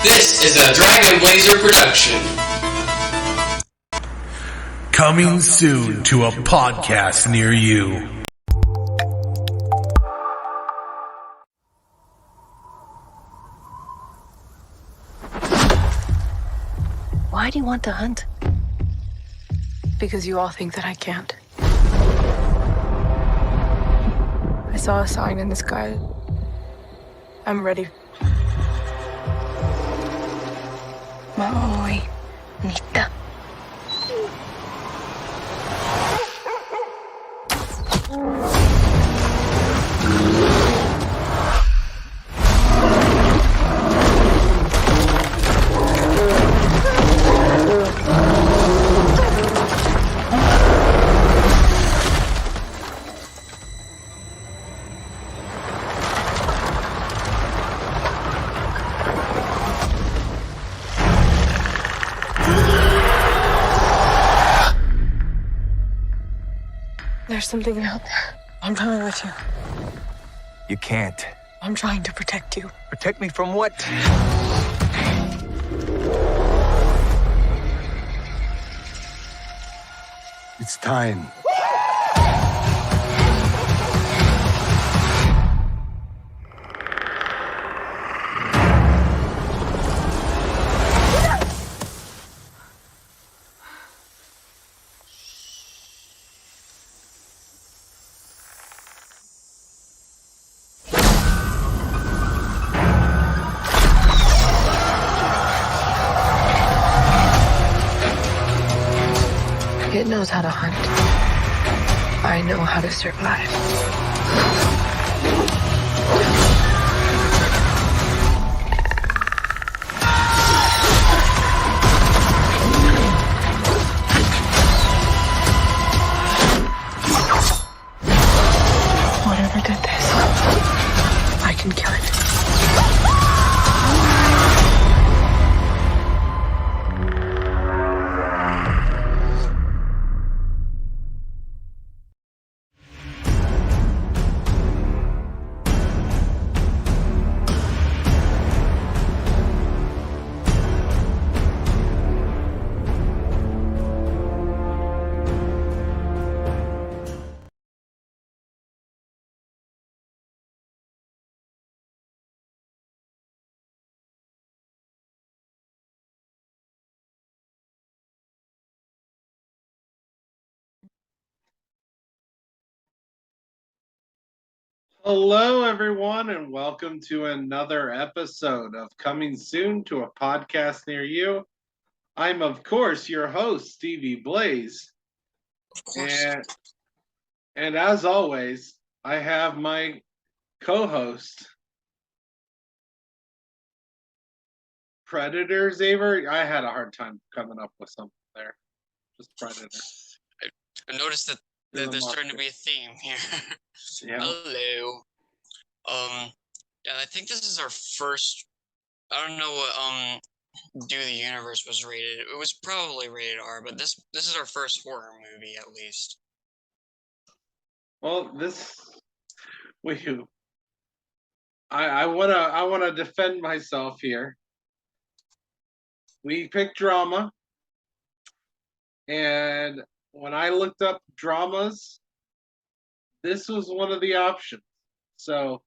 This is a Dragon Blazer production. Coming soon to a podcast near you. Why do you want to hunt? Because you all think that I can't. I saw a sign in the sky. I'm ready. Maoy. Nita. There's something out there. I'm coming with you. You can't. I'm trying to protect you. Protect me from what? It's time. It knows how to hunt. I know how to survive. Whatever did this, I can kill it. Hello, everyone, and welcome to another episode of Coming Soon to a Podcast Near You. I'm, of course, your host, Stevie Blaze. Of course. And as always, I have my co-host, Predator Xavier. I had a hard time coming up with something there. Just Predator. I noticed that there's starting to be a theme here. Yeah. Hello. Yeah, I think this is our first. I don't know what Do the Universe was rated. It was probably rated R, but this is our first horror movie at least. Well, I wanna defend myself here. We picked drama, and when I looked up dramas, this was one of the options. So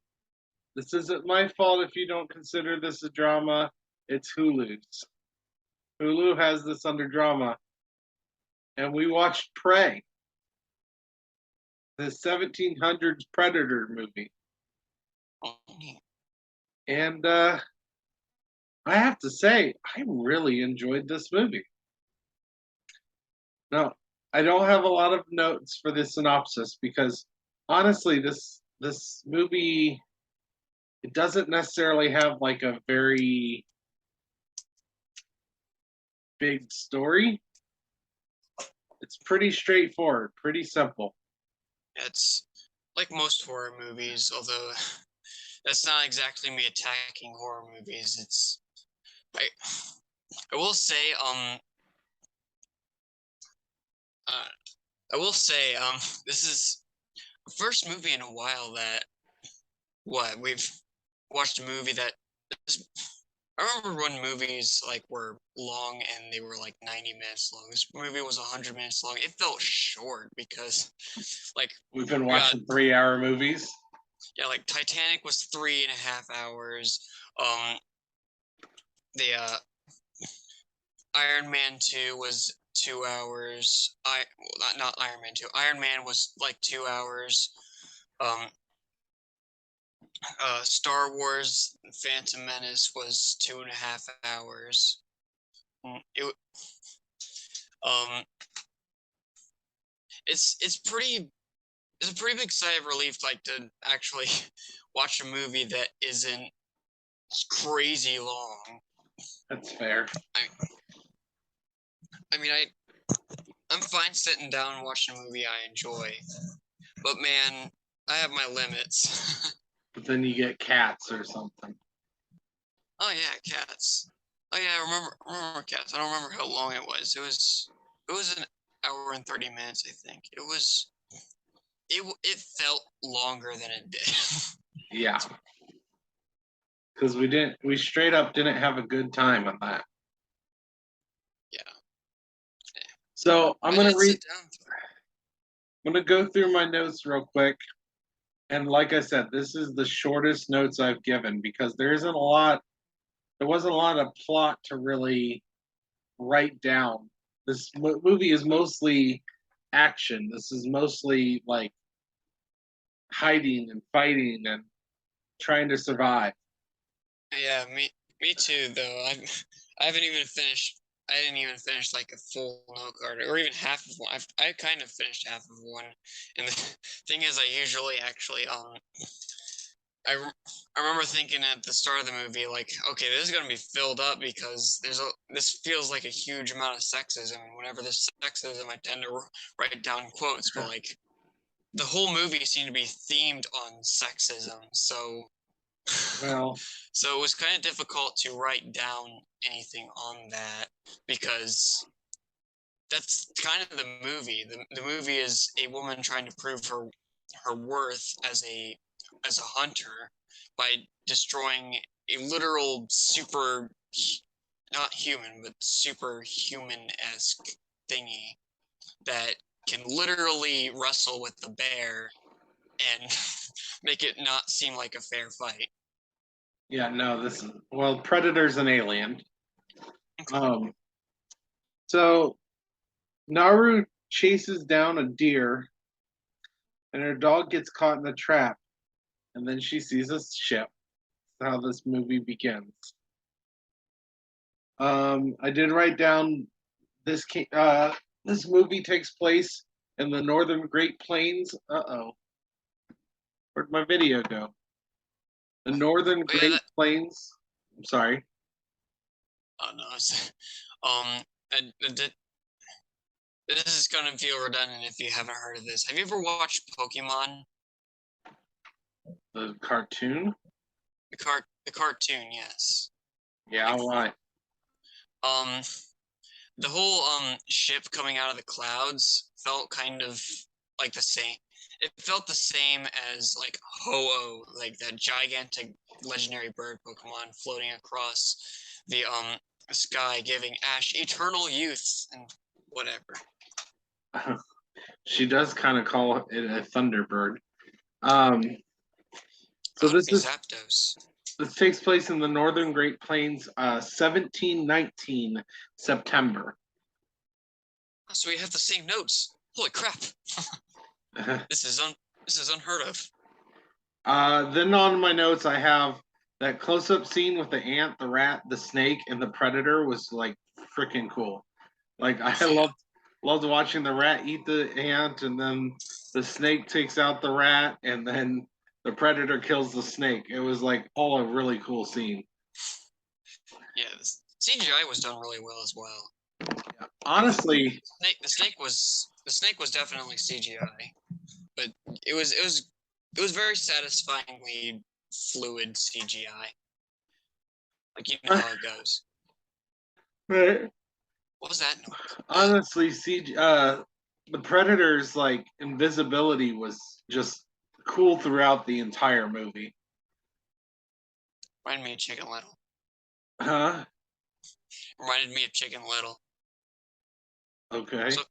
this isn't my fault if you don't consider this a drama. It's Hulu's. Hulu has this under drama. And we watched Prey, the 1700s Predator movie. And I have to say, I really enjoyed this movie. Now, I don't have a lot of notes for this synopsis because honestly, this movie, it doesn't necessarily have like a very big story. It's pretty straightforward, pretty simple. It's like most horror movies, although that's not exactly me attacking horror movies. It's I will say this is the first movie in a while that we've watched a movie that is I remember when movies like were long and they were like 90 minutes long. This movie was 100 minutes long. It felt short because like We've been we got watching 3-hour movies. yeah, like Titanic was 3.5 hours. The Iron Man 2 was 2 hours. Not Iron Man 2. Iron Man was like 2 hours. Um, Star Wars Phantom Menace was 2.5 hours. It um it's a pretty big sigh of relief like to actually watch a movie that isn't crazy long. That's fair. I mean I'm fine sitting down and watching a movie I enjoy. But man, I have my limits. But then you get Cats or something. Oh yeah, Cats. Oh yeah, I remember Cats. I don't remember how long it was. It was an hour and 30 minutes, I think. It felt longer than it did. Yeah. Because we straight up didn't have a good time on that. Yeah. So I'm I gonna did read. sit down. I'm gonna go through my notes real quick. And like I said, this is the shortest notes I've given because there isn't a lot. There wasn't a lot of plot to really write down. This movie is mostly action. This is mostly like hiding and fighting and trying to survive. Yeah, me too. Though I haven't even finished. I didn't even finish like a full note card or even half of one. I kind of finished half of one, and the thing is, I usually actually I remember thinking at the start of the movie, like, okay, this is gonna be filled up because this feels like a huge amount of sexism, and whenever there's sexism, I tend to write down quotes, but like the whole movie seemed to be themed on sexism, so Well, so it was kind of difficult to write down anything on that because that's kind of the movie. The movie is a woman trying to prove her worth as a hunter by destroying a literal super not human but superhuman esque thingy that can literally wrestle with the bear and make it not seem like a fair fight. yeah, no, this is well, Predator's an alien. Um, so Naru chases down a deer, and her dog gets caught in a trap, and then she sees a ship. That's how this movie begins. I did write down this. This movie takes place in the northern Great Plains. Where'd my video go? The northern Oh yeah, Great Plains. I'm sorry. oh no, I, this is gonna feel redundant if you haven't heard of this. Have you ever watched Pokemon? The cartoon. The cartoon, yes. Yeah, why? Um, the whole ship coming out of the clouds felt kind of like the same. It felt the same as like Ho-Oh, like that gigantic legendary bird Pokemon floating across the sky, giving Ash eternal youth and whatever. She does kind of call it a Thunderbird. Um, so That'd be Zapdos. this takes place in the northern Great Plains, 1719 September. So we have the same notes. Holy crap! This is unheard of. Then on my notes, I have that close-up scene with the ant, the rat, the snake, and the predator was like freaking cool. Like I Yeah. loved watching the rat eat the ant, and then the snake takes out the rat, and then the predator kills the snake. It was like all a really cool scene. Yeah, the CGI was done really well as well. Honestly, The snake was definitely CGI, but it was very satisfyingly fluid CGI. Like you know how it goes. right. What was that noise? Honestly, the Predator's like invisibility was just cool throughout the entire movie. Remind me of Chicken Little. Huh? Reminded me of Chicken Little. Okay. So,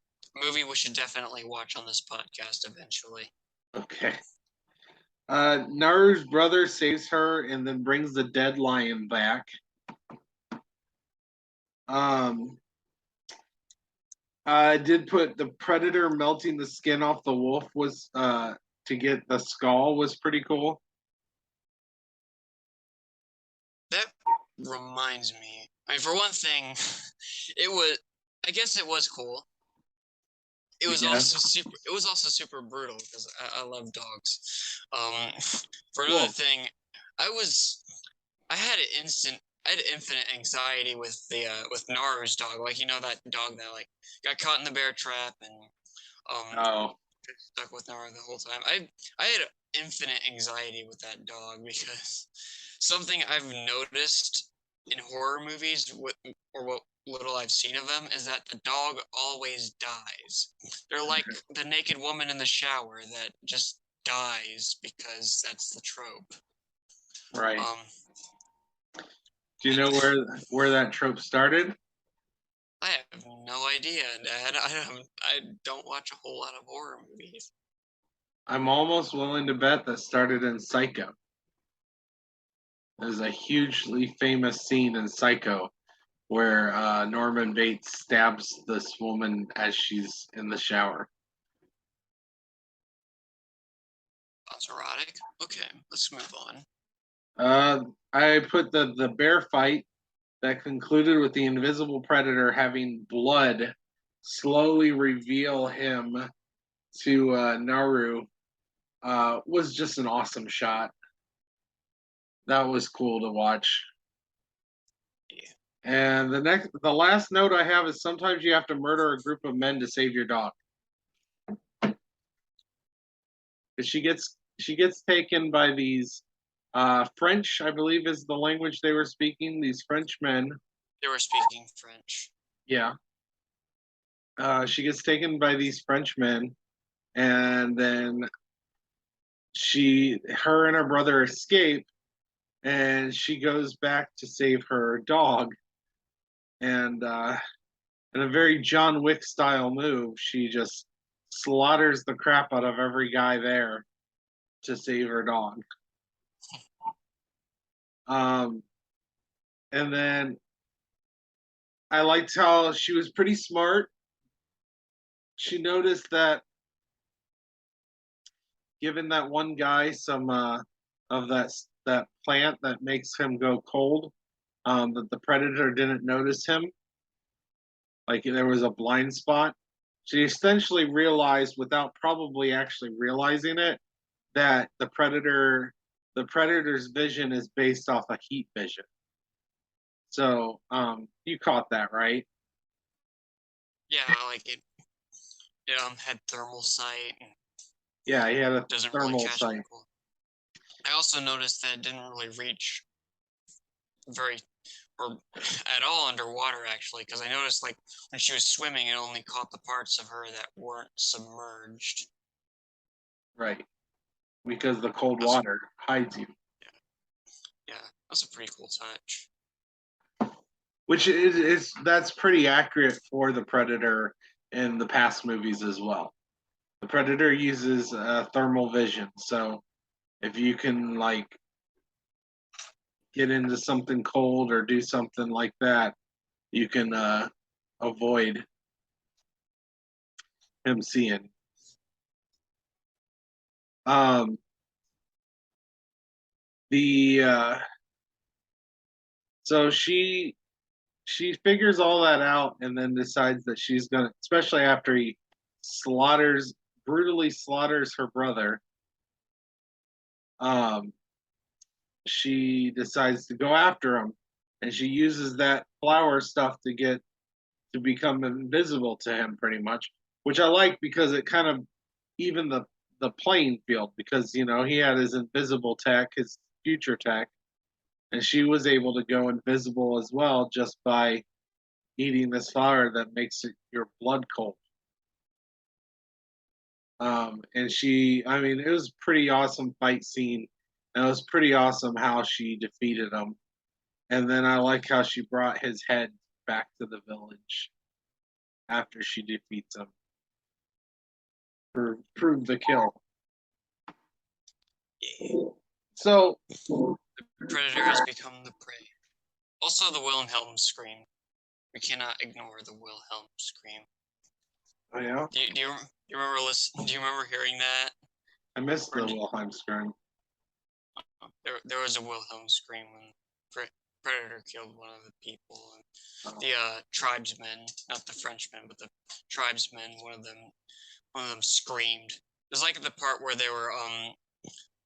movie we should definitely watch on this podcast eventually. Okay. Naru's brother saves her and then brings the dead lion back. Um, I did put the predator melting the skin off the wolf was to get the skull was pretty cool. That reminds me. I mean, for one thing, it was. I guess it was cool. It was Yeah. also super. It was also super brutal because I love dogs. For another Well, thing, I was. I had an instant. I had infinite anxiety with Naru's dog. Like that dog that like got caught in the bear trap and oh, stuck with Naru the whole time. I had infinite anxiety with that dog because something I've noticed in horror movies, or what little I've seen of them, is that the dog always dies. They're like the naked woman in the shower that just dies because that's the trope. right. Um, Do you know where that trope started? I have no idea, Dad. I don't watch a whole lot of horror movies. I'm almost willing to bet that started in Psycho. There's a hugely famous scene in Psycho where Norman Bates stabs this woman as she's in the shower. Sounds erotic. Okay, let's move on. I put the bear fight that concluded with the invisible predator having blood slowly reveal him to Naru was just an awesome shot. That was cool to watch. Yeah. And the last note I have is sometimes you have to murder a group of men to save your dog. 'Cause she gets taken by these French, I believe is the language they were speaking. These French men. They were speaking French. Yeah. She gets taken by these French men, and then her and her brother escape, and she goes back to save her dog. And in a very John Wick style move, she just slaughters the crap out of every guy there to save her dog. Um, and then I liked how she was pretty smart. She noticed that giving that one guy some of that plant that makes him go cold, that the predator didn't notice him, like there was a blind spot. She essentially realized, without probably actually realizing it, that the predator's vision is based off a heat vision. So you caught that, right? Yeah, like it had thermal sight and Yeah, he had a doesn't really thermal catch sight. people. I also noticed that it didn't really reach very or at all underwater actually, because I noticed like when she was swimming, it only caught the parts of her that weren't submerged. Right. Because the cold That's water hides you. yeah, that's a pretty cool touch. Which is that's pretty accurate for the Predator in the past movies as well. The Predator uses thermal vision, so if you can like get into something cold or do something like that, you can avoid him seeing. Um, the so she figures all that out and then decides that she's gonna, especially after he brutally slaughters her brother. Um, she decides to go after him, and she uses that flower stuff to become invisible to him, pretty much, which I like because it kind of even the playing field because he had his invisible tech, his future tech, and she was able to go invisible as well just by eating this flower that makes your blood cold. And I mean, it was a pretty awesome fight scene. And it was pretty awesome how she defeated him. And then I like how she brought his head back to the village after she defeats him. Prove the kill. So, Predator has become the prey. Also, the Wilhelm scream. We cannot ignore the Wilhelm scream. oh yeah, Do you remember listen? Do you remember hearing that? I missed the Wilhelm scream. There was a Wilhelm scream when Predator killed one of the people, and Oh. the tribesmen, not the Frenchmen, but the tribesmen. One of them screamed. It was like the part where they were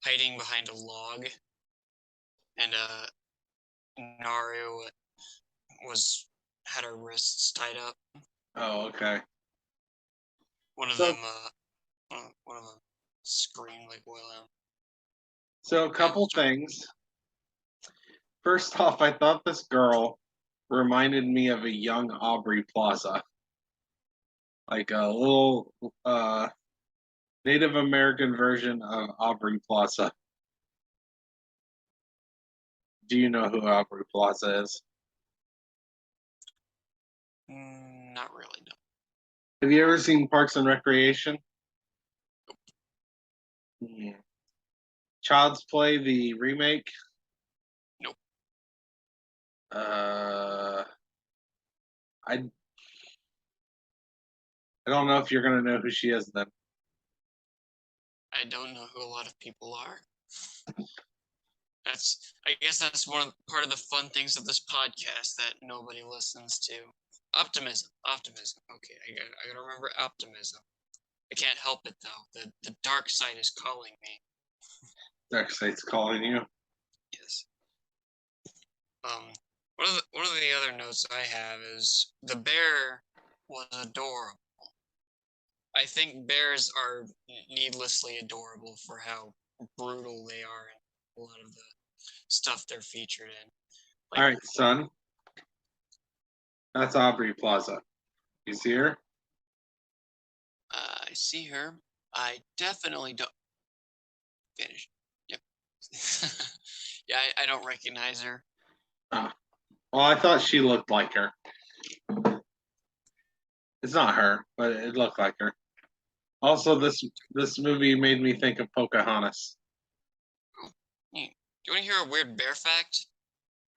hiding behind a log, and Naru had her wrists tied up. Oh, okay. One of So- them screamed like Wilhelm. So a couple things. First off, I thought this girl reminded me of a young Aubrey Plaza. Like a little Native American version of Aubrey Plaza. Do you know who Aubrey Plaza is? Not really, no. Have you ever seen Parks and Recreation? Yeah. Child's Play, the remake? Nope. I don't know if you're gonna know who she is then. I don't know who a lot of people are. I guess that's part of the fun things of this podcast that nobody listens to. Optimism. Okay, I gotta remember optimism. I can't help it though. The dark side is calling me. Darkseid's calling you. Yes. One of the other notes I have is the bear was adorable. I think bears are needlessly adorable for how brutal they are in a lot of the stuff they're featured in. Like, All right, son. That's Aubrey Plaza. You see her? I see her. I definitely don't. Finish. Yep. Yeah, I don't recognize her. Oh. Well, I thought she looked like her. It's not her, but it looked like her. Also, this movie made me think of Pocahontas. Do you want to hear a weird bear fact?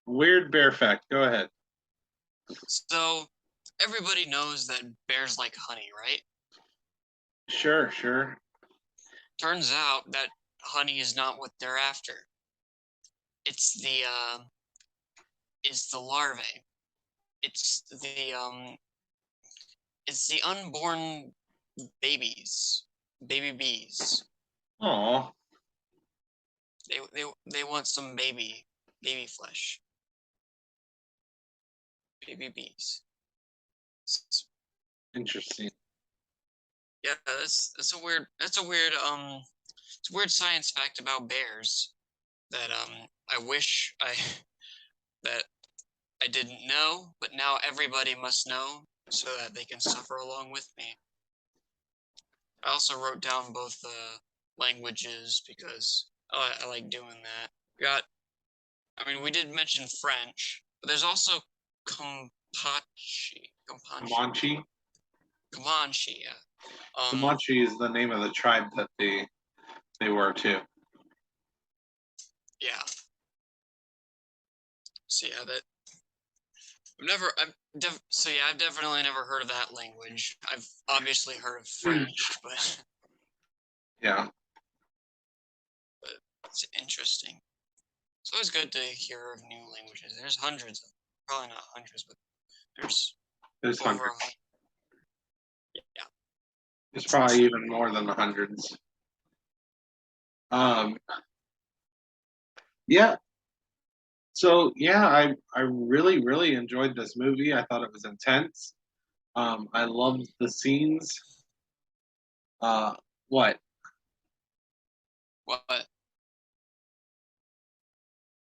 Weird bear fact. Go ahead. So, everybody knows that bears like honey, right? Sure, sure. Turns out that honey is not what they're after. It's the larvae. It's the unborn babies, baby bees. Aw. They want some baby flesh. Baby bees. Interesting. Yeah, that's a weird it's a weird science fact about bears that I wish that I didn't know, but now everybody must know so that they can suffer along with me. I also wrote down both languages because I like doing that. We did mention French, but there's also Comanche. Comanche? Comanche, yeah. Comanche is the name of the tribe that they were too. Yeah. So yeah, I've definitely never heard of that language. I've obviously heard of French, but Yeah. it's interesting. It's always good to hear of new languages. There's hundreds of them. Probably not hundreds, but there's There's over hundreds. 100. Yeah. There's probably even more than the hundreds. Yeah. So yeah, I really really enjoyed this movie. I thought it was intense. I loved the scenes. What? What?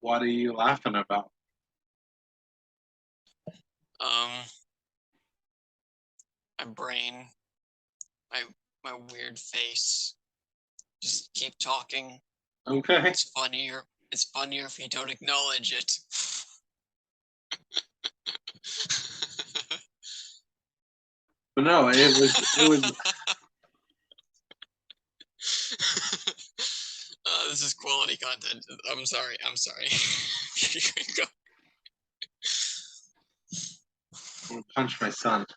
What are you laughing about? Um, my brain, my my weird face. Just keep talking. Okay. It's funnier. It's funnier if you don't acknowledge it. But no, it was. This is quality content. I'm sorry. Go. I'm gonna punch my son.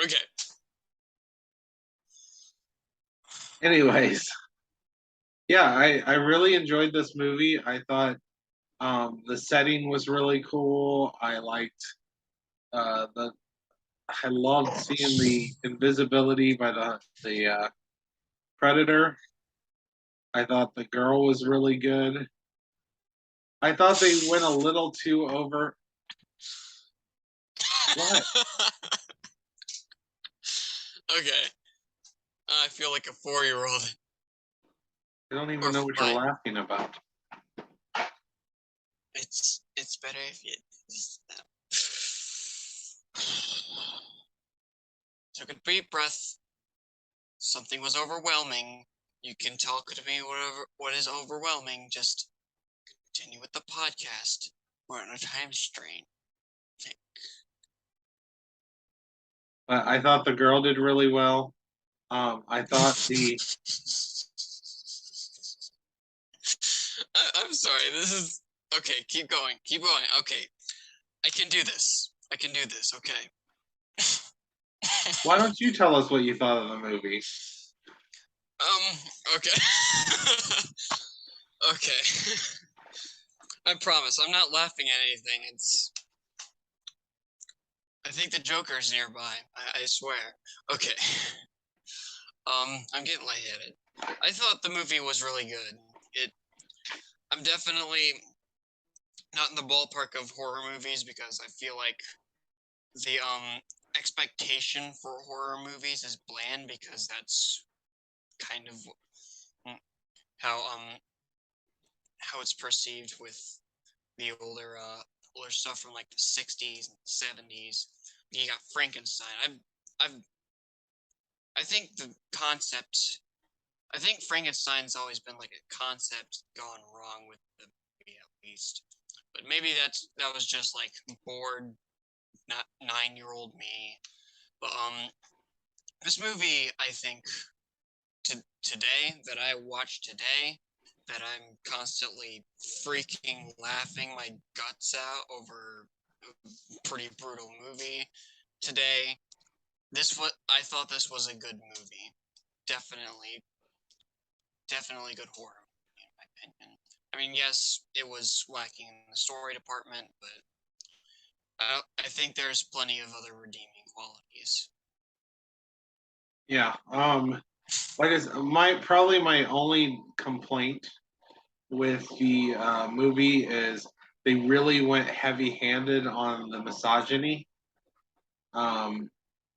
Okay. Anyways, yeah, I really enjoyed this movie. I thought the setting was really cool. The I loved seeing the invisibility by the predator. I thought the girl was really good. I thought they went a little too over. What? Okay. I feel like a 4-year-old. I don't even Or know what you're five. laughing about. It's better if you took a deep breath. Something was overwhelming. You can talk to me what is overwhelming. Just continue with the podcast. We're on a time strain. But I thought the girl did really well. I thought the I'm sorry. This is okay. Keep going. Keep going. Okay, I can do this. I can do this. Okay. Why don't you tell us what you thought of the movie? Okay. Okay. I promise. I'm not laughing at anything. I think the Joker's nearby. I swear. Okay. I'm getting lightheaded. I thought the movie was really good. I'm definitely not in the ballpark of horror movies because I feel like the expectation for horror movies is bland because that's kind of how how it's perceived with the older stuff from like the 60s and 70s. You got Frankenstein. I've I think the concept I think Frankenstein's always been like a concept gone wrong with the movie at least. But maybe that was just like bored not 9-year-old me. But this movie I think today that I watched today that I'm constantly freaking laughing my guts out over a pretty brutal movie today. I thought this was a good movie. Definitely definitely good horror movie, in my opinion. I mean, yes, it was lacking in the story department, but I think there's plenty of other redeeming qualities. Yeah. Like I said, my only complaint with the movie is they really went heavy-handed on the misogyny um,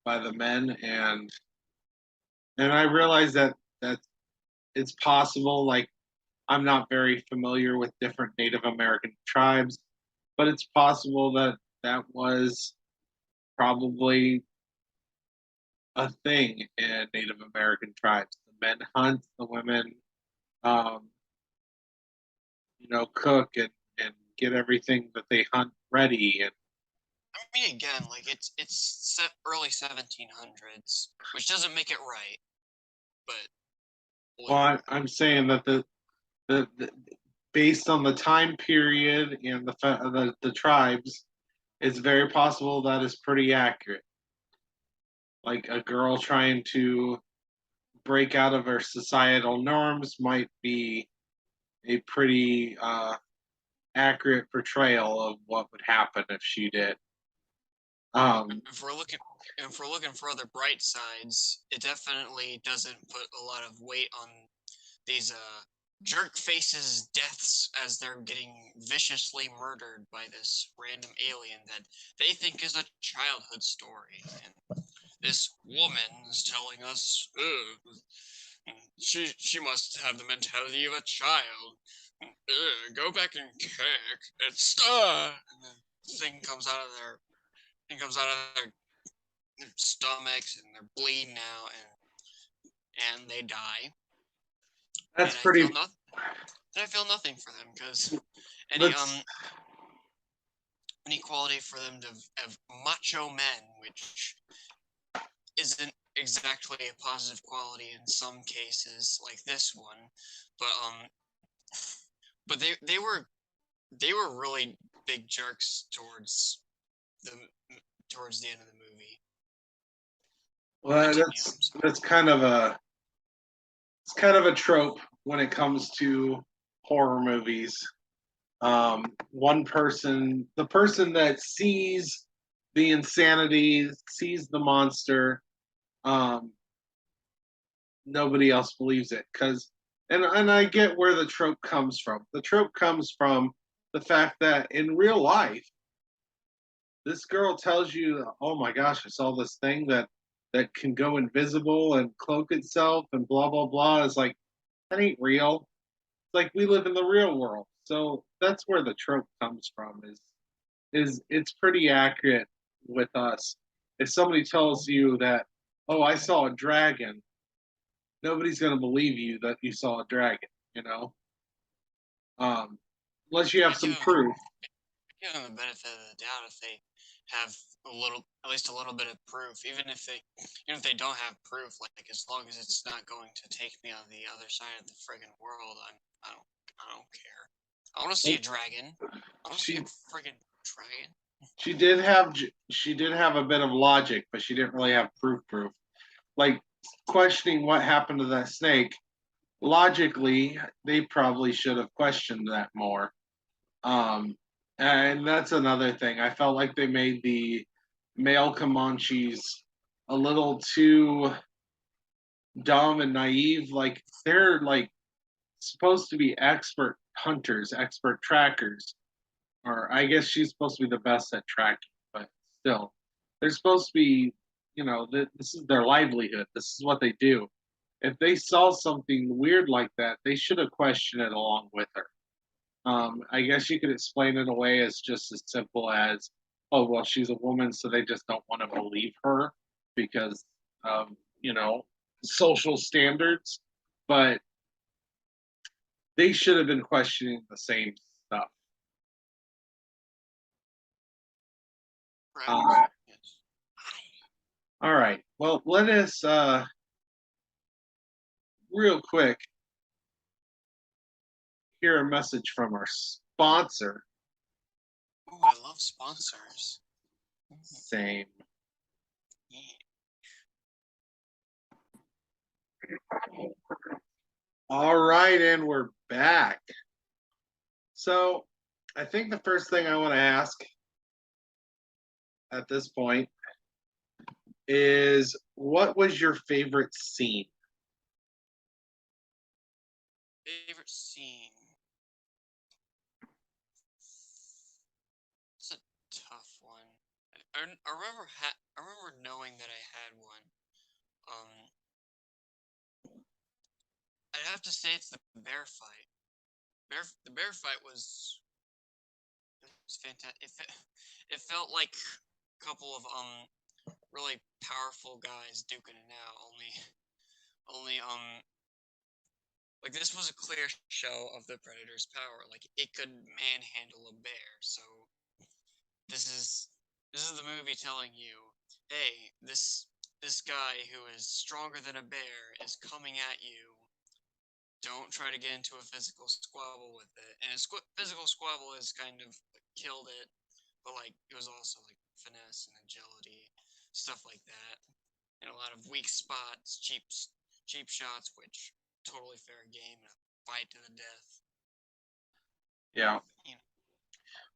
by the men, and I realize that it's possible. Like I'm not very familiar with different Native American tribes, but it's possible that that was probably a thing in Native American tribes. The men hunt, the women, um, cook and get everything that they hunt ready. And I mean, again, like it's set early 1700s, which doesn't make it right, but well, I'm saying that the based on the time period and the tribes, it's very possible that is pretty accurate. Like a girl trying to break out of her societal norms might be a pretty accurate portrayal of what would happen if she did. if we're looking if we're looking for other bright sides, it definitely doesn't put a lot of weight on these jerk faces deaths as they're getting viciously murdered by this random alien that they think is a childhood story. And this woman is telling us, she must have the mentality of a child. Go back and kick. It's and the thing comes out of their stomachs and they're bleeding out and they die. That's And I pretty. feel nothing. And I feel nothing for them because any Let's inequality for them to have macho men, which isn't exactly a positive quality in some cases, like this one. But but they were really big jerks the towards the end of the movie. Well, Continue. I'm sorry. that's kind of a it's kind of a trope when it comes to horror movies. The person that sees the insanity, sees the monster, um, nobody else believes it. And I get where the trope comes from. The trope comes from the fact that in real life, this girl tells you, "Oh my gosh, I saw this thing that can go invisible and cloak itself and blah blah blah." It's like that ain't real. It's like we live in the real world, so that's where the trope comes from. Is it's pretty accurate with us. If somebody tells you that, "Oh, I saw a dragon," nobody's going to believe you that you saw a dragon. You know, um, unless you have I some give them proof. give them the benefit of the doubt if they have at least a little bit of proof, even if they don't have proof. Like as long as it's not going to take me on the other side of the friggin' world, I don't care. I want to see a dragon. I want to see a She friggin' dragon. she did have a bit of logic, but she didn't really have proof. Like questioning what happened to that snake. Logically, they probably should have questioned that more. Um, and that's another thing. I felt like they made the male Comanches a little too dumb and naive. Like they're like supposed to be expert hunters, expert trackers, or I guess she's supposed to be the best at tracking, but still, they're supposed to be, this is their livelihood. This is what they do. If they saw something weird like that, they should have questioned it along with her. I guess you could explain it away as just as simple as, oh, well, she's a woman, so they just don't want to believe her because, you know, social standards. But they should have been questioning the same stuff. Correct. Uh, Yes. all right. Well, let us real quick hear a message from our sponsor. Ooh, I love sponsors. Same. Yeah. All right, and we're back. So, I think the first thing I want to ask at this point is what was your favorite scene? Favorite scene. It's a tough one. I remember knowing that I had one. Um, I'd have to say it's the bear fight. The bear fight was fantastic. It felt like a couple of really powerful guys duking it out. Only like this was a clear show of the predator's power. Like it could manhandle a bear. So this is this is the movie telling you, hey, this guy who is stronger than a bear is coming at you. Don't try to get into a physical squabble with it. And physical squabble is kind of killed it, but like it was also like finesse and agility, stuff like that, and a lot of weak spots, cheap shots, which totally fair game and a fight to the death. Yeah. You know,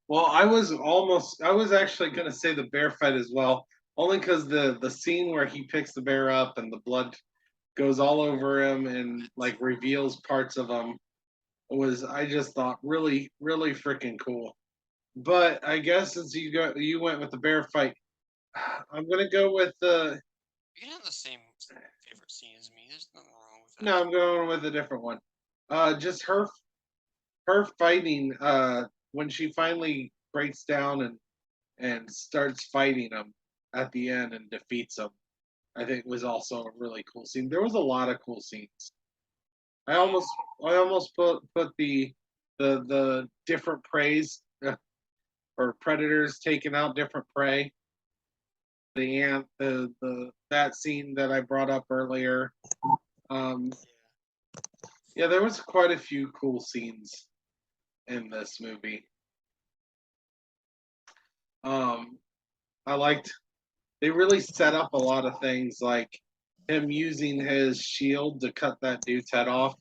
Well, I was actually going to say the bear fight as well, only because the scene where he picks the bear up and the blood goes all over him and like reveals parts of him was I just thought really freaking cool. But I guess since you went with the bear fight, I'm gonna go with the you can have the same favorite scene as me. There's nothing wrong with no, that. I'm going with a different one. Just her fighting when she finally breaks down and starts fighting him at the end and defeats him. I think was also a really cool scene. There was a lot of cool scenes. I almost I almost put the different praise or predators taking out different prey. The ant, the that scene that I brought up earlier. Um, yeah, there was quite a few cool scenes in this movie. Um, I liked they really set up a lot of things like him using his shield to cut that dude's head off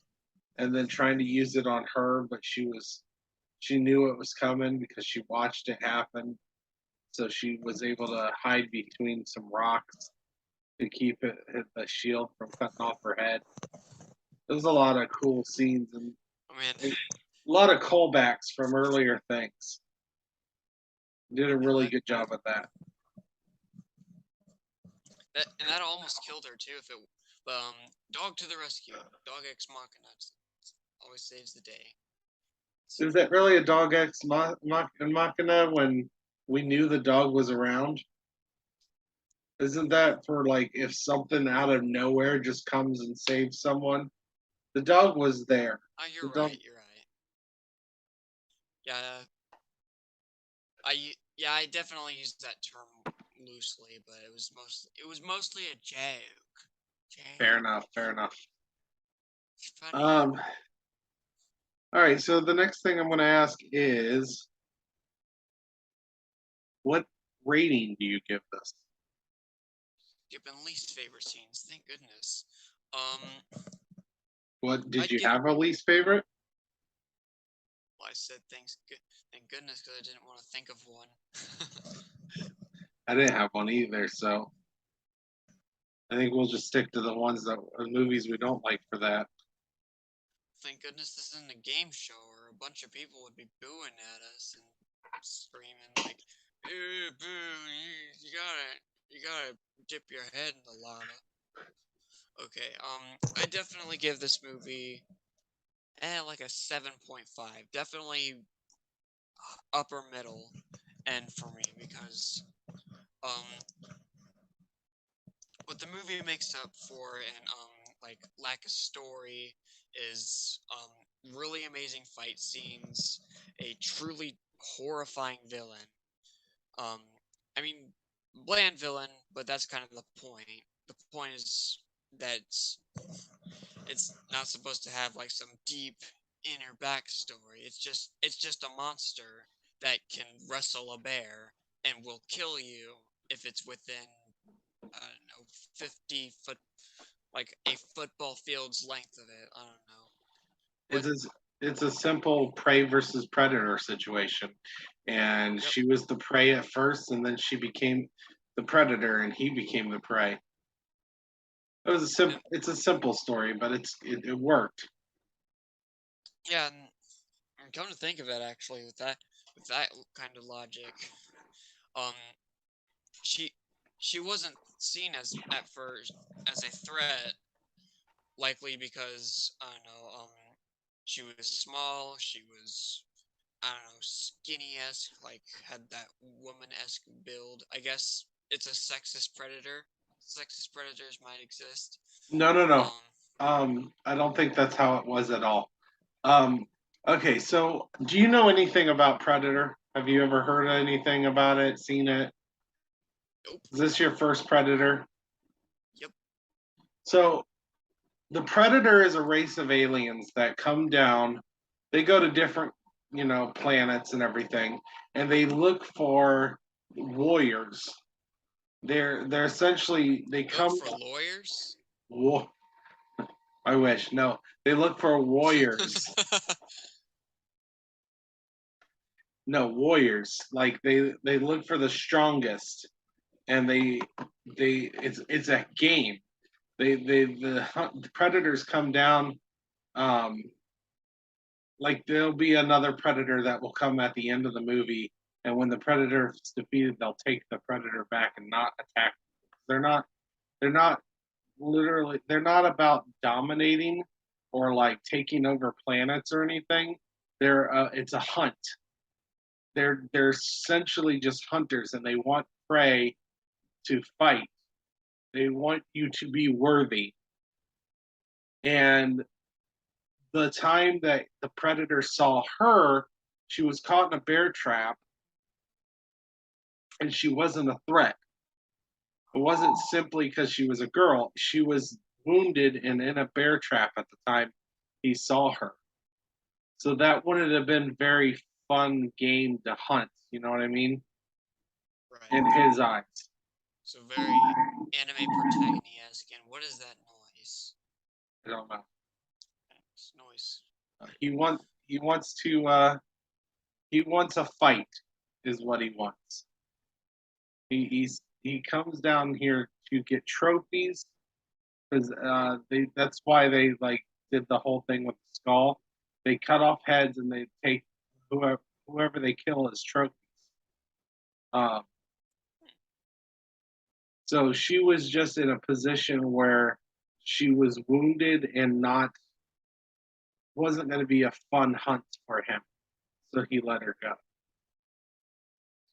and then trying to use it on her, but she knew it was coming because she watched it happen. So she was able to hide between some rocks to keep the shield from cutting off her head. There's a lot of cool scenes and I mean, a lot of callbacks from earlier things. Did a really good job at that. that almost killed her too. If it, dog to the rescue, dog ex machina always saves the day. Is that really a dog ex machina when we knew the dog was around? Isn't that for like if something out of nowhere just comes and saves someone? The dog was there. Oh, The you're dog, right. You're right. Yeah, I definitely used that term loosely, but it was mostly a joke. fair enough, fair enough. Funny. All right, so the next thing I'm going to ask is what rating do you give this? Given least favorite scenes, thank goodness. Um, What did I'd you give. have a least favorite? Well, I said thank goodness, because I didn't want to think of one. I didn't have one either, so I think we'll just stick to the ones that the movies we don't like for that. Thank goodness this isn't a game show, or a bunch of people would be booing at us and screaming like, "Ew, boo! You gotta dip your head in the lava." Okay, I definitely give this movie like a 7.5. Definitely upper middle end for me because um what the movie makes up for and like lack of story is really amazing fight scenes, a truly horrifying villain. Um I mean, bland villain, but that's kind of the point. The point is that it's not supposed to have like some deep inner backstory. It's just a monster that can wrestle a bear and will kill you if it's within, I don't know, 50 foot, like a football field's length of it. I don't know. But It's a simple prey versus predator situation, and yep. she was the prey at first, and then she became the predator, and he became the prey. And It's a simple story, but it worked. yeah, and come to think of it, actually, with that kind of logic, um, she she wasn't seen as at first as a threat, likely because I don't know, she was small, she was, I don't know, skinny-esque, like had that woman-esque build. I guess it's a sexist predator. Sexist predators might exist. No, no, no. Um, I don't think that's how it was at all. Um, okay, so do you know anything about Predator? Have you ever heard anything about it, seen it? nope. Is this your first Predator? Yep. So the Predator is a race of aliens that come down. They go to different, planets and everything, and they look for warriors. They're essentially they Look come. for lawyers. Wo- I wish no. They look for warriors. No warriors. Like they look for the strongest, and it's a game. The predators come down. Um, like there'll be another predator that will come at the end of the movie, and when the predator is defeated, they'll take the predator back and not attack. They're not. They're not literally. They're not about dominating or like taking over planets or anything. It's a hunt. They're essentially just hunters, and they want prey to fight. They want you to be worthy. And the time that the predator saw her, she was caught in a bear trap, and she wasn't a threat. It wasn't simply because she was a girl. She was wounded and in a bear trap at the time he saw her. So that wouldn't have been very fun game to hunt. You know what I mean? In Right. his eyes. So very anime protagonist-esque. And what is that noise? I don't know. It's noise. He wants a fight is what he wants. He comes down here to get trophies because that's why they like did the whole thing with the skull. They cut off heads and they take whoever they kill as trophies. Um, so she was just in a position where she was wounded and not wasn't going to be a fun hunt for him. So he let her go.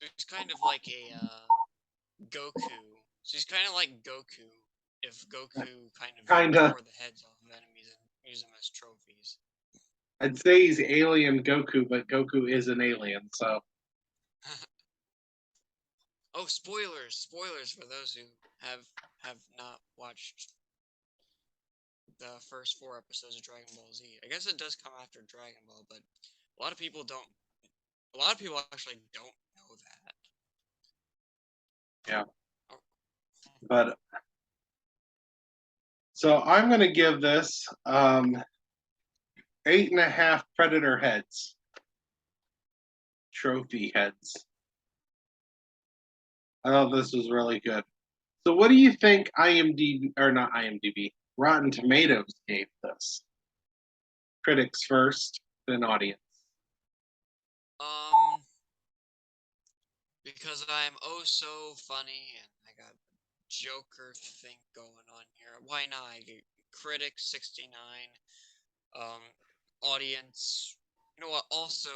It's kind of like a Goku. She's kind of like Goku. If Goku kind of Kinda. tore the heads off of enemies and use them as trophies. I'd say he's alien Goku, but Goku is an alien, so Oh, spoilers! Spoilers for those who have not watched the first 4 episodes of Dragon Ball Z. I guess it does come after Dragon Ball, but a lot of people don't. A lot of people actually don't know that. yeah. But so I'm gonna give this 8.5 predator heads. Trophy heads. I thought this was really good. So what do you think IMDb or not IMDb? Rotten Tomatoes gave this? Critics first, then audience. Because I'm oh so funny and I got Joker thing going on here. Why not? I get critics 69, audience. You know what? Also,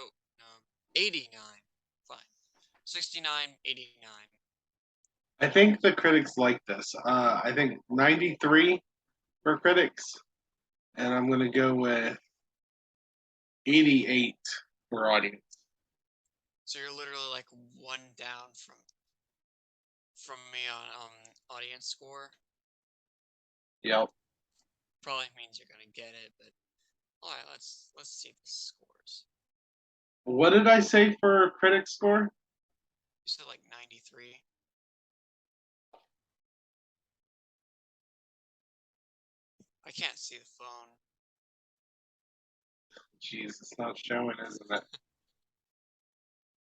89. Fine, 69, 89. I think the critics like this. I think 93 for critics, and I'm gonna go with 88 for audience. So you're literally like one down from me on audience score. Yep. Probably means you're gonna get it, but all right, let's see the scores. What did I say for critic score? You said like 93. I can't see the phone. Jeez, it's not showing, isn't it?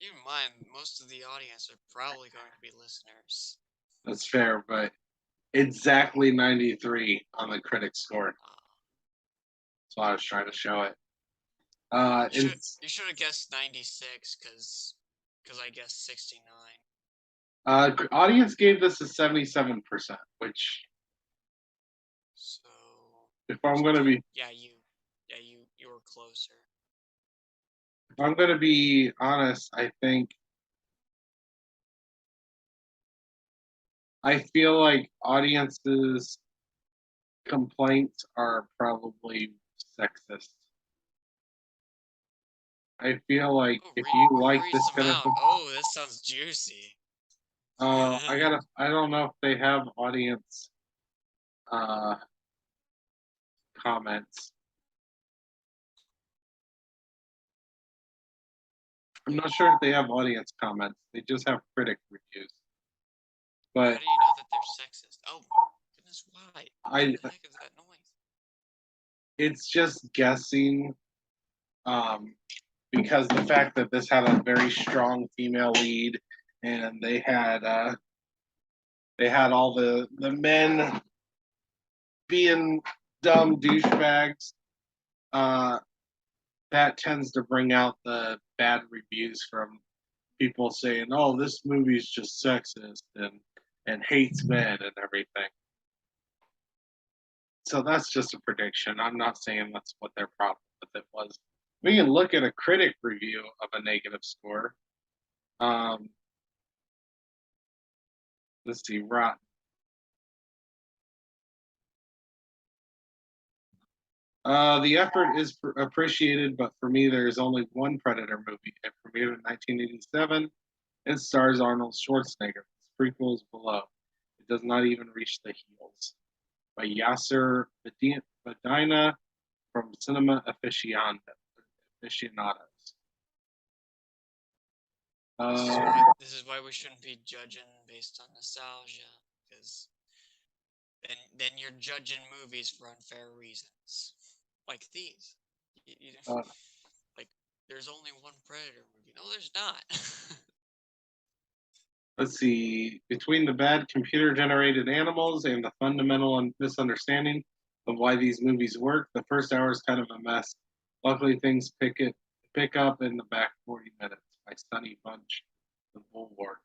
Keep in mind, most of the audience are probably going to be listeners. That's fair, but exactly 93 on the critic score. That's why I was trying to show it. You should have guessed 96 because I guessed 69. Audience gave this a 77%, which So if I'm gonna be you were closer. if I'm gonna be honest, I feel like audiences complaints are probably sexist. I feel like Oh, if you like read this some kind of out. Oh, this sounds juicy. I don't know if they have audience uh comments. I'm not sure if they have audience comments. They just have critic reviews. How But do you know that they're sexist? Oh, goodness, why? What the heck is that noise? it's just guessing because the fact that this had a very strong female lead and they had all the men being dumb douchebags, uh, that tends to bring out the bad reviews from people saying, "Oh, this movie's just sexist and hates men and everything." So that's just a prediction. I'm not saying that's what their problem with it was. We can look at a critic review of a negative score. Um, let's see, Rotten. The effort is appreciated, but for me, there is only one Predator movie. It premiered in 1987. and stars Arnold Schwarzenegger. Its prequel is below. It does not even reach the heels. By Yasser Medina from Cinema Aficionados. Uh, This is why we shouldn't be judging based on nostalgia, because then you're judging movies for unfair reasons, like these. uh, Like, there's only one Predator movie. No, there's not. let's see. Between the bad computer generated animals and the fundamental misunderstanding of why these movies work, the first hour is kind of a mess. Luckily, things pick up in the back 40 minutes by Sonny Bunch, the Bulwark.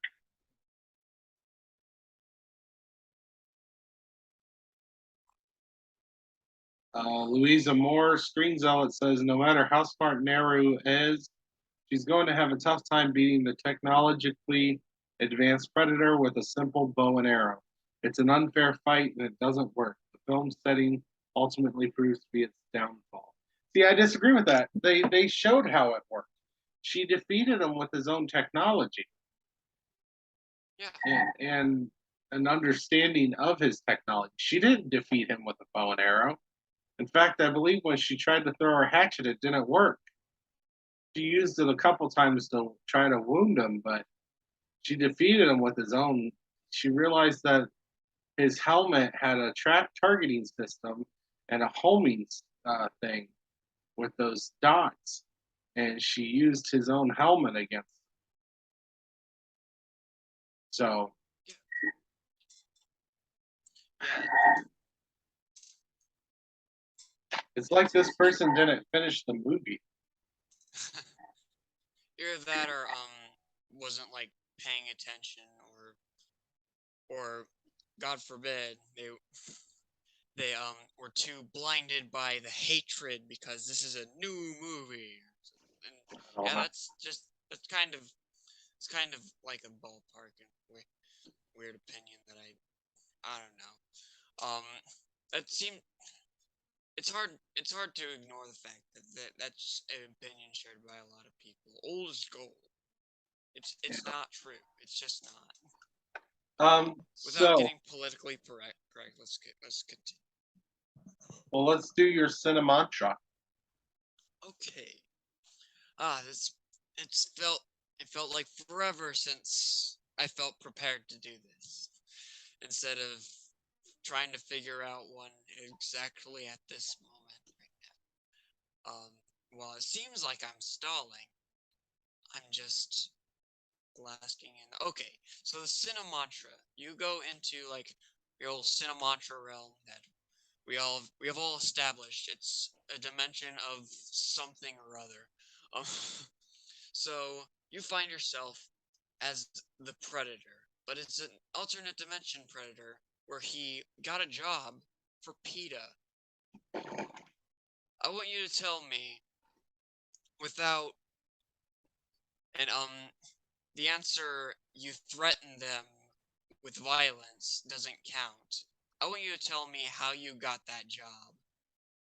Louisa Moore, Screen Zealot, says no matter how smart Naru is, she's going to have a tough time beating the technologically advanced Predator with a simple bow and arrow. It's an unfair fight and it doesn't work. The film's setting ultimately proves to be its downfall. See, I disagree with that. They showed how it worked. She defeated him with his own technology Yeah. and an understanding of his technology. She didn't defeat him with a bow and arrow. In fact, I believe when she tried to throw her hatchet, it didn't work. She used it a couple times to try to wound him, but she defeated him with his own. She realized that his helmet had a track targeting system and a homing thing with those dots, and she used his own helmet against him. So, Yeah. it's like this person didn't finish the movie. Either that or wasn't like paying attention, or God forbid they were too blinded by the hatred because this is a new movie. And yeah, that's kind of it's kind of like a ballpark and weird opinion that I don't know. That seemed it's hard to ignore the fact that's an opinion shared by a lot of people. Old is gold. It's not true. It's just not. Without So, getting politically correct, let's continue. well, let's do your cinemantra. Okay. This it felt like forever since I felt prepared to do this. Instead of trying to figure out one exactly at this moment right now. While it seems like I'm stalling, I'm just blasting in. Okay, so the Cinemantra. You go into like your old Cinemantra realm that we have all established. It's a dimension of something or other. Um, so you find yourself as the Predator, but it's an alternate dimension Predator where he got a job for PETA. I want you to tell me without and the answer you threaten them with violence doesn't count. I want you to tell me how you got that job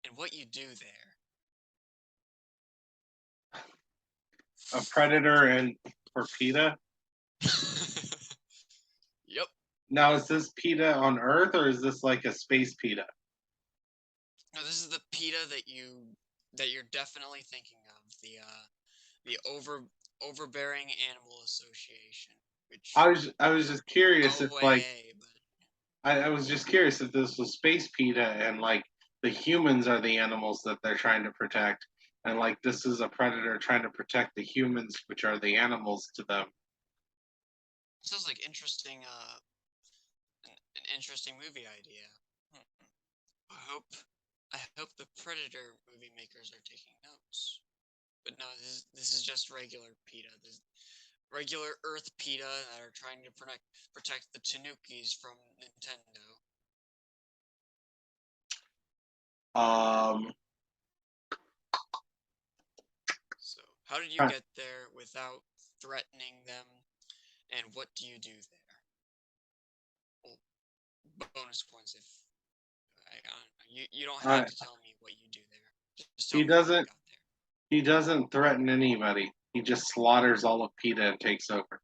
and what you do there. A predator and for PETA. Yep. Now, is this PETA on Earth or is this like a space PETA? No, this is the PETA that you're definitely thinking of. The overbearing animal association, which I was just curious if like OAA, but I was just curious if this was space PETA and like the humans are the animals that they're trying to protect, and like this is a predator trying to protect the humans, which are the animals to them. sounds like an interesting movie idea. Hmm. I hope the Predator movie makers are taking notes. But no, this is just regular PETA. This regular Earth PETA that are trying to protect the Tanukis from Nintendo. Um, So, how did you get there without threatening them, and what do you do there? Well, bonus points if I don't know. You don't have uh, to tell me what you do there. Just tell he me how you doesn't got there. he doesn't threaten anybody. He just slaughters all of PETA and takes over.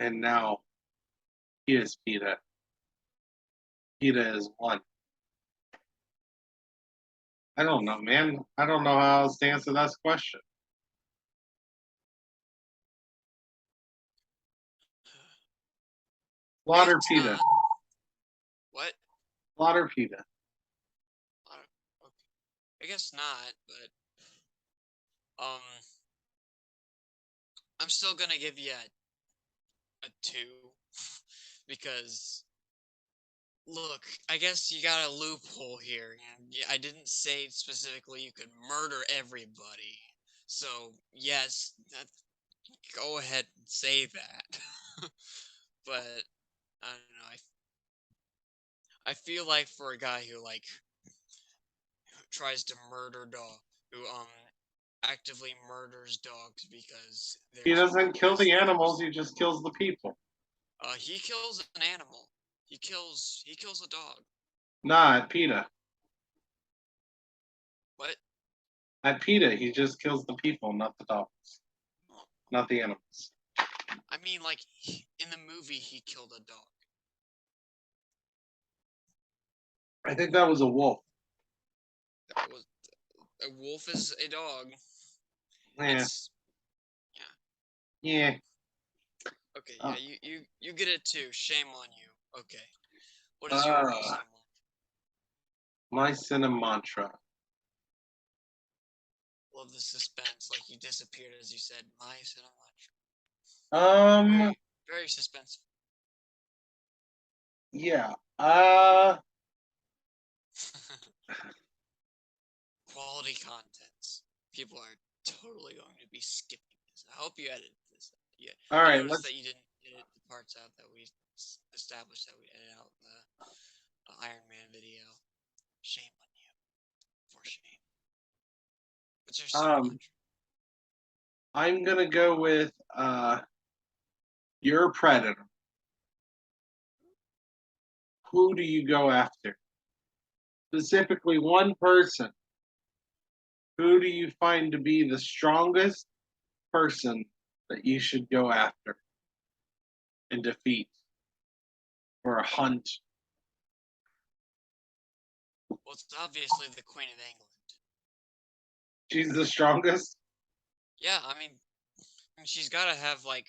And now he is PETA. PETA is one. I don't know, man. I don't know how else to answer that question. Slaughter It's PETA. not. What? Slaughter PETA. Okay. I guess not, but I'm still gonna give you a 2 because look, I guess you got a loophole here. I didn't say specifically you could murder everybody. So, yes, go ahead and say that. But I don't know. I feel like for a guy who tries to murder dog, who actively murders dogs because they're He cute doesn't kill as the theirs. animals, he just kills the people. He kills an animal. He kills a dog. Nah, at PETA. What? At PETA, he just kills the people, not the dogs. Not the animals. I mean, like in the movie, he killed a dog. I think that was a wolf. That was a wolf is a dog. Yeah. It's Yeah. okay. Yeah, you get it too. Shame on you. Okay. What is your Uh, cinema? my cinema mantra. Love the suspense. Like you disappeared as you said my cinema. Um, Very suspenseful. yeah. Quality contents. People are totally going to be skipping this. I hope you edited this. Yeah, All I right, noticed let's that you didn't edit the parts out that we established that we edit out the Iron Man video. Shame on you. For shame. What's your cinema um I'm gonna go with you're a predator. Who do you go after? Specifically one person. Who do you find to be the strongest person that you should go after and defeat for a hunt? Well, it's obviously the Queen of England. She's the strongest? Yeah, I mean she's got to have like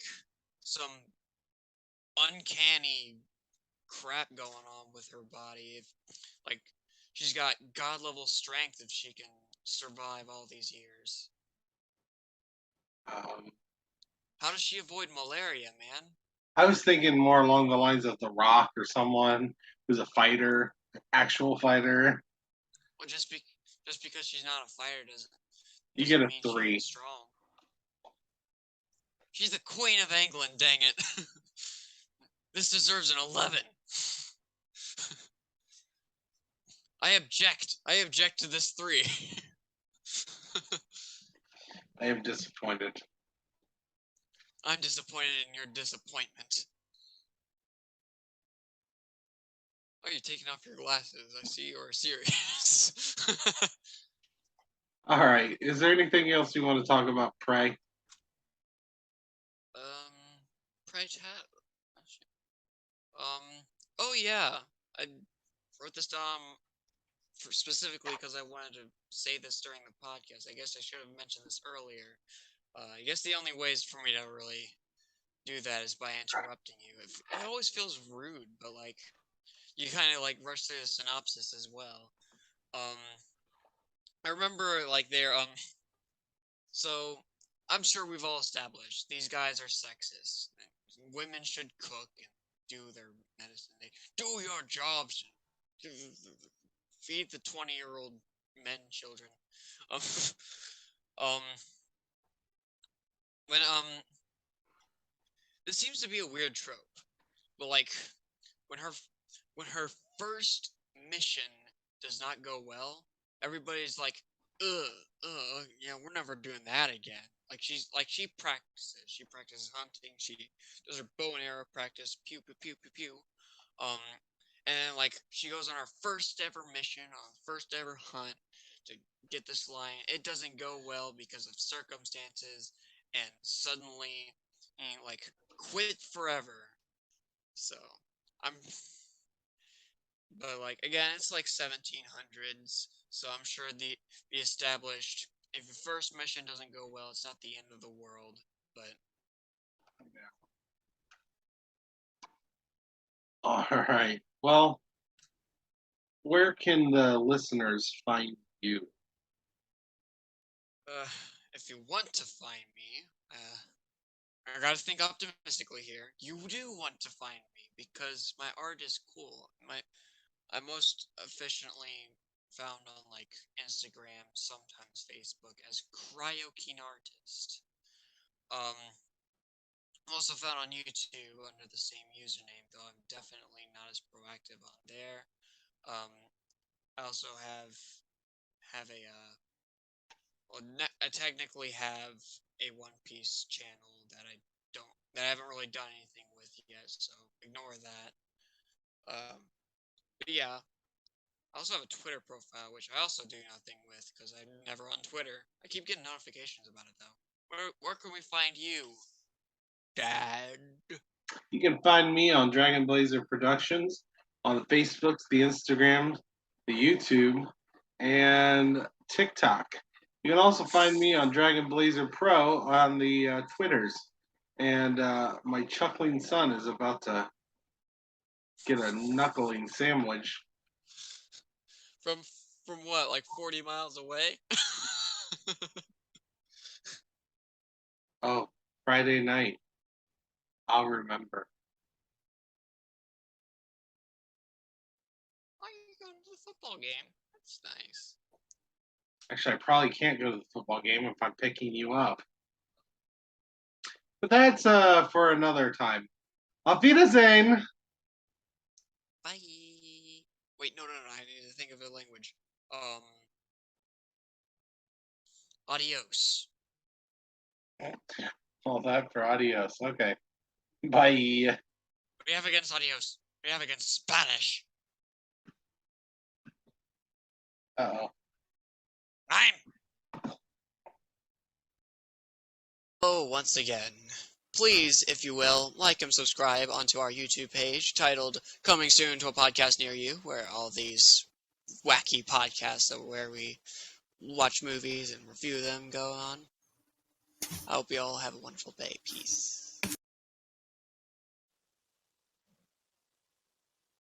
some uncanny crap going on with her body. If like she's got god level strength if she can survive all these years. Um, How does she avoid malaria, man? I was thinking more along the lines of The Rock or someone who's a fighter, actual fighter. Well, just because she's not a fighter You get doesn't a mean she ain't 3. strong. She's the Queen of England, dang it. This deserves an 11. I object. I object to this 3. I am disappointed. I'm disappointed in your disappointment. Oh, you're taking off your glasses. I see you're serious. All right. Is there anything else you want to talk about, Prey? Pray chat. Oh yeah. I wrote this down specifically because I wanted to say this during the podcast. I guess I should have mentioned this earlier. I guess the only ways for me to really do that is by interrupting you. It always feels rude, but like you kind of like rush through the synopsis as well. Um, I remember like so I'm sure we've all established these guys are sexist. Women should cook and do their medicine. They do your jobs. Feed the 20-year-old men children. Um, um, when this seems to be a weird trope, but like when her when her first mission does not go well, everybody's like, yeah, we're never doing that again. She practices. She practices hunting. She does her bow and arrow practice. Pew pew pew pew pew. Um, and like she goes on her first ever mission, on first ever hunt to get this lion. It doesn't go well because of circumstances, and suddenly, like quit forever. So I'm, but like again, it's like 1700s. So I'm sure the established. If your first mission doesn't go well, it's not the end of the world. But All right. Well, where can the listeners find you? uh, if you want to find me, I gotta think optimistically here. You do want to find me because my art is cool. I'm most efficiently found on like Instagram, sometimes Facebook as Cryokeen Artist. I'm also found on YouTube under the same username, though I'm definitely not as proactive on there. Um, I also have a I technically have a One Piece channel that I haven't really done anything with yet, so ignore that. But yeah, I also have a Twitter profile, which I also do nothing with because I'm never on Twitter. I keep getting notifications about it though. Where can we find you, Dad? You can find me on Dragon Blazer Productions on the Facebooks, the Instagrams, the YouTube, and TikTok. You can also find me on Dragon Blazer Pro on the Twitters. And my chuckling son is about to get a knuckling sandwich. From from what, like 40 miles away? Oh, Friday night. I'll remember. Why are you going to the football game? That's nice. Actually, I probably can't go to the football game if I'm picking you up. But that's for another time. Auf Wiedersehen! Bye. Wait, no. I need to think of a language. Adios. All that for adios. Okay. Bye. What do you have against adios? What do you have against Spanish? Uh-oh. I'm. Oh, once again. Please, if you will, like and subscribe onto our YouTube page titled Coming Soon to a Podcast Near You, where all these wacky podcasts where we watch movies and review them go on. I hope you all have a wonderful day. Peace.